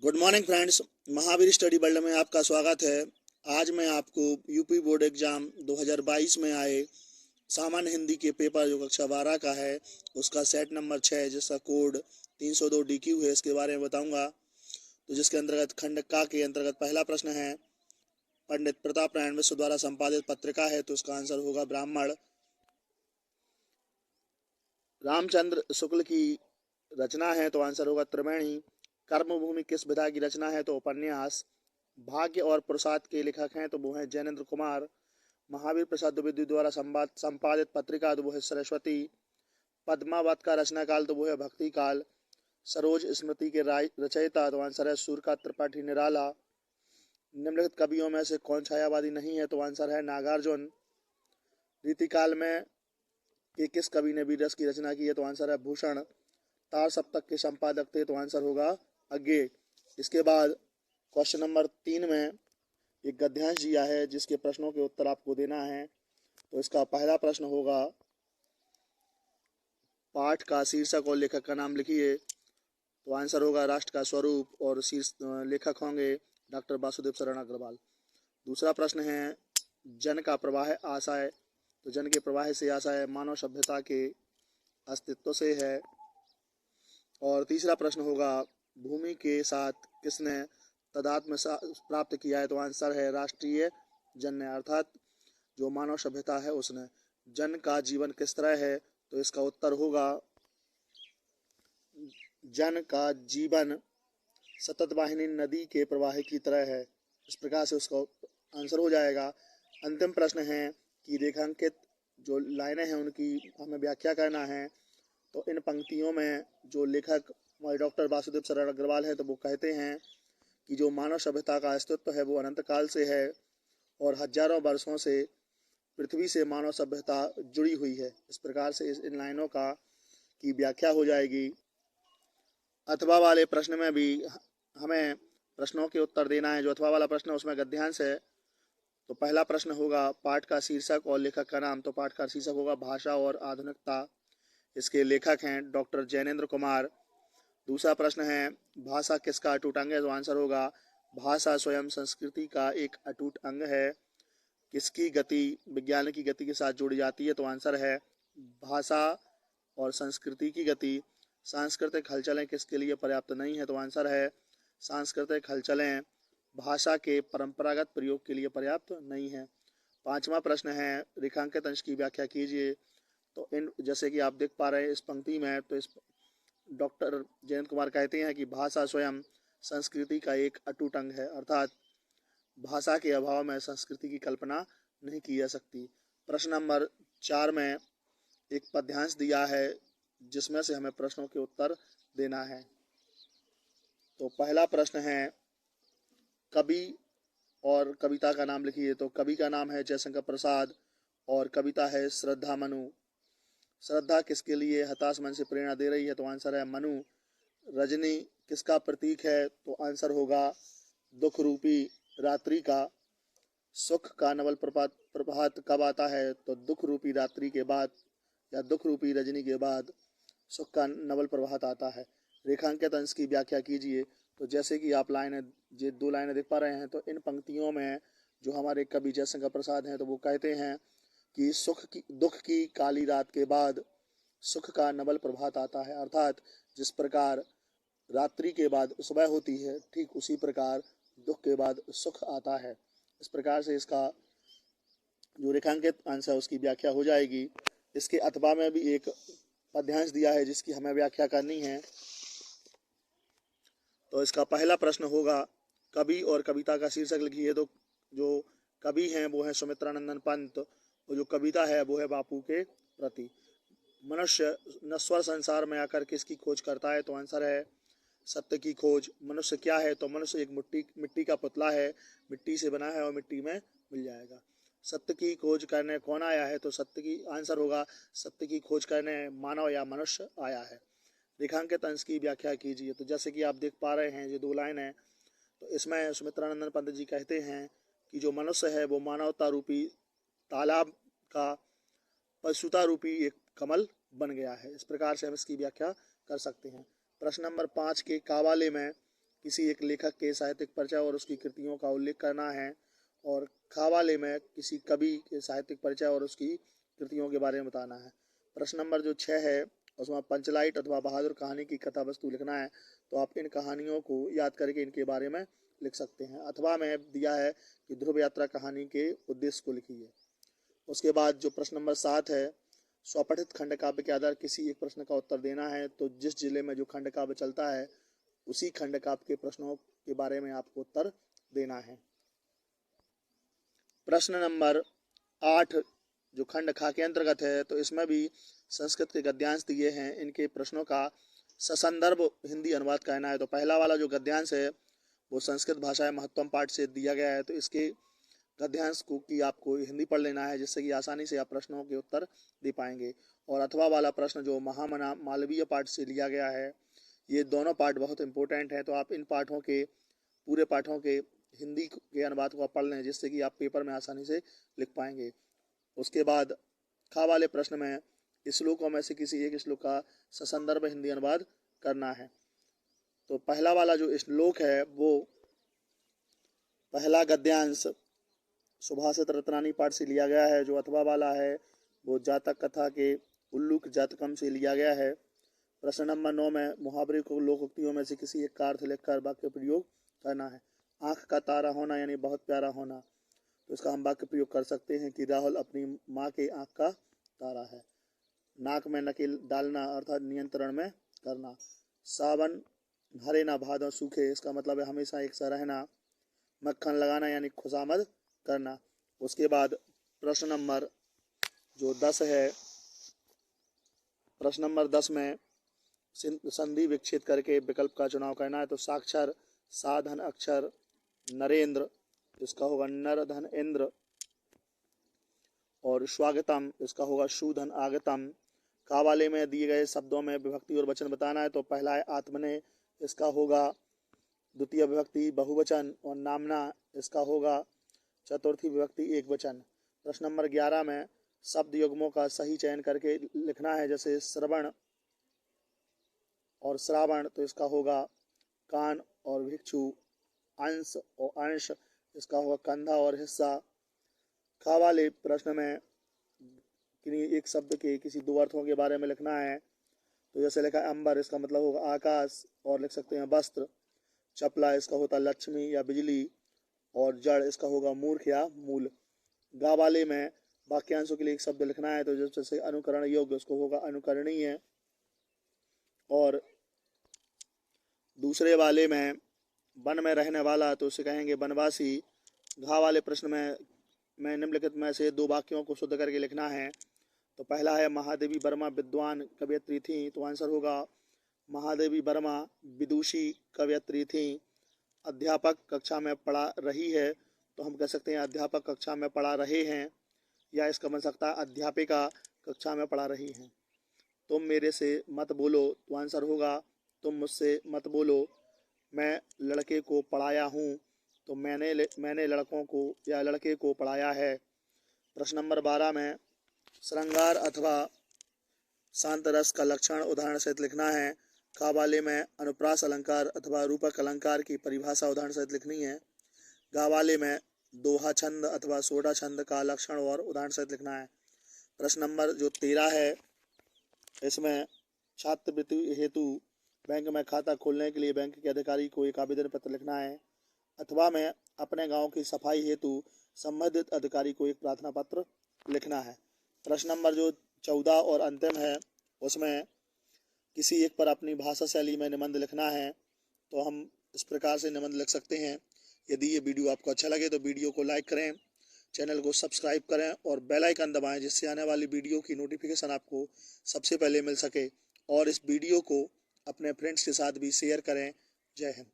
Good morning friends. Mahavir study world में आपका स्वागत है। आज मैं आपको यूपी बोर्ड एग्जाम 2022 में आए सामान्य हिंदी के पेपर जो कक्षा 12 का है उसका सेट नंबर 6 जिसका कोड 302 DQ है, इसके बारे में बताऊंगा। तो जिसके अंतर्गत खंड का के अंतर्गत पहला प्रश्न है, पंडित प्रताप नारायण मिश्र द्वारा संपादित पत्रिका है, तो इसका आंसर होगा ब्राह्मण। रामचंद्र शुक्ल की रचना है, तो आंसर होगा त्रिवेणी। कर्मभूमि किस विधा की रचना है, तो उपन्यास। भाग्य और पुरुषार्थ के लेखक हैं, तो वो हैं जैनेन्द्र कुमार। महावीर प्रसाद द्विवेदी द्वारा संपादित पत्रिका, तो वो है सरस्वती। पद्मावत का रचना काल, तो वो है भक्ति काल। सरोज स्मृति के रचयिता, तो आंसर है सूर्यकांत त्रिपाठी निराला। निम्नलिखित कवियों में से कौन छायावादी नहीं है, तो आंसर है नागार्जुन। रीतिकाल में कि किस कवि ने वीररस की रचना की है, तो आंसर है भूषण। तार सप्तक के संपादक थे, तो आंसर होगा अज्ञे। इसके बाद क्वेश्चन नंबर 3 में एक गद्यांश दिया है जिसके प्रश्नों के उत्तर आपको देना है। तो इसका पहला प्रश्न होगा, पाठ का शीर्षक और लेखक का नाम लिखिए। तो आंसर होगा राष्ट्र का स्वरूप, और लेखक होंगे डॉक्टर वासुदेव शरण अग्रवाल। दूसरा प्रश्न है, जन का प्रवाह आशय, तो जन के प्रवाह से आशय मानव सभ्यता के अस्तित्व से है। और तीसरा प्रश्न होगा, भूमि के साथ किसने तदात्म प्राप्त किया है, तो आंसर है राष्ट्रीय जन ने, अर्थात जो मानव सभ्यता है उसने। जन का जीवन किस तरह है, तो इसका उत्तर होगा, जन का जीवन सतत वाहिनी नदी के प्रवाह की तरह है। इस प्रकार से उसका आंसर हो जाएगा। अंतिम प्रश्न है कि रेखांकित जो लाइनें हैं उनकी हमें व्याख्या करना है। तो इन पंक्तियों में जो लेखक हमारे डॉक्टर वासुदेव शरण अग्रवाल है, तो वो कहते हैं कि जो मानव सभ्यता का अस्तित्व है वो अनंत काल से है और हजारों वर्षों से पृथ्वी से मानव सभ्यता जुड़ी हुई है। इस प्रकार से इन लाइनों का की व्याख्या हो जाएगी। अथवा वाले प्रश्न में भी हमें प्रश्नों के उत्तर देना है। जो अथवा वाला प्रश्न है उसमें गद्यांश है। तो पहला प्रश्न होगा, पाठ का शीर्षक और लेखक का नाम। तो पाठ का शीर्षक होगा भाषा और आधुनिकता, इसके लेखक हैं डॉक्टर जैनेन्द्र कुमार। दूसरा प्रश्न है, भाषा किसका अटूट अंग है, तो आंसर होगा भाषा स्वयं संस्कृति का एक अटूट अंग है। किसकी गति विज्ञान की गति के साथ जोड़ी जाती है, तो आंसर है भाषा और संस्कृति की गति। सांस्कृतिक हलचलें किसके लिए पर्याप्त नहीं है, तो आंसर है सांस्कृतिक हलचलें भाषा के परंपरागत प्रयोग के लिए पर्याप्त नहीं है। पांचवा प्रश्न है, रेखांकित अंश की व्याख्या कीजिए। तो इन जैसे कि आप देख पा रहे हैं इस पंक्ति में, तो इस डॉक्टर जयंत कुमार कहते हैं कि भाषा स्वयं संस्कृति का एक अटूट अंग है, अर्थात भाषा के अभाव में संस्कृति की कल्पना नहीं की जा सकती। प्रश्न नंबर 4 में एक पद्यांश दिया है जिसमें से हमें प्रश्नों के उत्तर देना है। तो पहला प्रश्न है, कवि और कविता का नाम लिखिए। तो कवि का नाम है जयशंकर प्रसाद और कविता है श्रद्धा मनु। श्रद्धा किसके लिए हताश मन से प्रेरणा दे रही है, तो आंसर है मनु। रजनी किसका प्रतीक है, तो आंसर होगा दुख रूपी रात्रि का। सुख का नवल प्रभात कब आता है, तो दुख रूपी रात्रि के बाद या दुख रूपी रजनी के बाद सुख का नवल प्रभात आता है। रेखांकित अंश की व्याख्या कीजिए। तो जैसे कि आप लाइनें ये 2 लाइनें देख पा रहे हैं, तो इन पंक्तियों में जो हमारे कवि जयशंकर प्रसाद हैं, तो वो कहते हैं कि दुख की काली रात के बाद सुख का नवल प्रभात आता है, अर्थात जिस प्रकार रात्रि के बाद सुबह होती है, ठीक उसी प्रकार दुख के बाद सुख आता है। इस प्रकार से इसका जो रेखांकित अंश है उसकी व्याख्या हो जाएगी। इसके अथवा में भी एक पद्यांश दिया है जिसकी हमें व्याख्या करनी है। तो इसका पहला प्रश्न होगा, कवि और कविता का शीर्षक लिखिए। तो जो कवि हैं वो है सुमित्रानंदन पंत और जो कविता है वो है बापू के प्रति। मनुष्य नश्वर संसार में आकर किसकी खोज करता है, तो आंसर है सत्य की खोज। मनुष्य क्या है, तो मनुष्य एक मिट्टी का पुतला है, मिट्टी से बना है और मिट्टी में मिल जाएगा। सत्य की खोज करने कौन आया है, तो सत्य की आंसर होगा सत्य की खोज करने मानव या मनुष्य आया है। रेखांकित अंश की व्याख्या कीजिए। तो जैसे कि आप देख पा रहे हैं ये 2 लाइन है, तो इसमें सुमित्रानंदन पंत जी कहते हैं कि जो मनुष्य है वो मानवता रूपी तालाब का पशुता रूपी एक कमल बन गया है। इस प्रकार से हम इसकी व्याख्या कर सकते हैं। प्रश्न नंबर 5 के कावाले में किसी एक लेखक के साहित्यिक परिचय और उसकी कृतियों का उल्लेख करना है। और ख वाले में किसी कवि के साहित्यिक परिचय और उसकी कृतियों के बारे में बताना है। प्रश्न नंबर जो 6 है उसमें पंचलाइट अथवा बहादुर कहानी की कथा वस्तु लिखना है। तो आप इन कहानियों को याद करके इनके बारे में लिख सकते हैं। अथवा में दिया है कि ध्रुव यात्रा कहानी के उद्देश्य को लिखिए। उसके बाद जो प्रश्न नंबर 7 है, स्वपठित खंड काव्य के आधार किसी एक प्रश्न का उत्तर देना है। तो जिस जिले में जो खंड काव्य चलता है उसी खंड काव्य के प्रश्नों के बारे में आपको उत्तर देना है। प्रश्न नंबर 8 जो खंड खा के अंतर्गत है, तो इसमें भी संस्कृत के गद्यांश दिए हैं। इनके प्रश्नों का ससंदर्भ हिंदी अनुवाद करना है। तो पहला वाला जो गद्यांश है वो संस्कृत भाषा महत्वम पाठ से दिया गया है। तो इसके गद्यांश को कि आपको हिंदी पढ़ लेना है, जिससे कि आसानी से आप प्रश्नों के उत्तर दे पाएंगे। और अथवा वाला प्रश्न जो महामना मालवीय पाठ से लिया गया है, ये दोनों पाठ बहुत इंपॉर्टेंट हैं। तो आप इन पाठों के पूरे पाठों के हिंदी के अनुवाद को आप पढ़ लें, जिससे कि आप पेपर में आसानी से लिख पाएंगे। उसके बाद खा वाले प्रश्न में श्लोकों में से किसी एक श्लोक का ससंदर्भ हिंदी अनुवाद करना है। तो पहला वाला जो श्लोक है वो पहला गद्यांश सुभाषित रत्नानी पाठ से लिया गया है। जो अथवा वाला है वो जातक कथा के उल्लूक जातकम से लिया गया है। प्रश्न नंबर 9 में मुहावरे को लोकोक्तियों में से किसी एक का अर्थ लिखकर वाक्य प्रयोग करना है। आँख का तारा होना यानी बहुत प्यारा होना, तो इसका हम वाक्य प्रयोग कर सकते हैं कि राहुल अपनी माँ के आँख का तारा है। नाक में नकेल डालना अर्थात नियंत्रण में करना। सावन भरे ना भादों सूखे, इसका मतलब है हमेशा एक सा रहना। मक्खन लगाना यानी खुशामद करना। उसके बाद प्रश्न नंबर जो 10 है, प्रश्न नंबर 10 में संधि विच्छेद करके विकल्प का चुनाव करना है। तो साक्षर साधन अक्षर नरेंद्र, इसका होगा नर धन इंद्र। और स्वागतम, इसका होगा शूधन आगतम। कावाले में दिए गए शब्दों में विभक्ति और वचन बताना है। तो पहला है आत्मने, इसका होगा द्वितीय विभक्ति बहुवचन। और नामना, इसका होगा चतुर्थी विभक्ति एक वचन। प्रश्न नंबर 11 में शब्द युग्मों का सही चयन करके लिखना है, जैसे श्रवण और श्रावण, तो इसका होगा कान और भिक्षु। अंश और अंश, इसका होगा कंधा और हिस्सा। खा वाले प्रश्न में किन्हीं एक शब्द के किसी दो अर्थों के बारे में लिखना है। तो जैसे लिखा है अंबर, इसका मतलब होगा आकाश, और लिख सकते हैं वस्त्र। चपला, इसका होता है लक्ष्मी या बिजली। और जड़, इसका होगा मूर्ख या मूल। गा वाले में वाक्यांशों के लिए एक शब्द लिखना है। तो जैसे अनुकरण योग्य, उसको होगा अनुकरणीय। और दूसरे वाले में वन में रहने वाला, तो उसे कहेंगे वनवासी। घा वाले प्रश्न में निम्नलिखित में से दो वाक्यों को शुद्ध करके लिखना है। तो पहला है महादेवी वर्मा विद्वान कवयित्री थी, तो आंसर होगा महादेवी वर्मा विदुषी कवयित्री थी। अध्यापक कक्षा में पढ़ा रही है, तो हम कह सकते हैं अध्यापक कक्षा में पढ़ा रहे हैं। या इसका बन सकता है अध्यापिका कक्षा में पढ़ा रही हैं। तुम मेरे से मत बोलो, तो आंसर होगा तुम मुझसे मत बोलो। मैं लड़के को पढ़ाया हूँ, तो मैंने लड़कों को या लड़के को पढ़ाया है। प्रश्न नंबर 12 में श्रृंगार अथवा शांत रस का लक्षण उदाहरण सहित लिखना है। खा वाले में अनुप्रास अलंकार अथवा रूपक अलंकार की परिभाषा उदाहरण सहित लिखनी है। गा वाले में दोहा छंद अथवा सोडा छंद का लक्षण और उदाहरण सहित लिखना है। प्रश्न नंबर जो 13 है, इसमें छात्रवृत्ति हेतु बैंक में खाता खोलने के लिए बैंक के अधिकारी को एक आवेदन पत्र लिखना है। अथवा में अपने गांव की सफाई हेतु संबंधित अधिकारी को एक प्रार्थना पत्र लिखना है। प्रश्न नंबर जो 14 और अंतिम है, उसमें किसी एक पर अपनी भाषा शैली में निबंध लिखना है। तो हम इस प्रकार से निबंध लिख सकते हैं। यदि ये वीडियो आपको अच्छा लगे तो वीडियो को लाइक करें, चैनल को सब्सक्राइब करें और बेल आइकन दबाएं, जिससे आने वाली वीडियो की नोटिफिकेशन आपको सबसे पहले मिल सके। और इस वीडियो को अपने फ्रेंड्स के साथ भी शेयर करें। जय हिंद।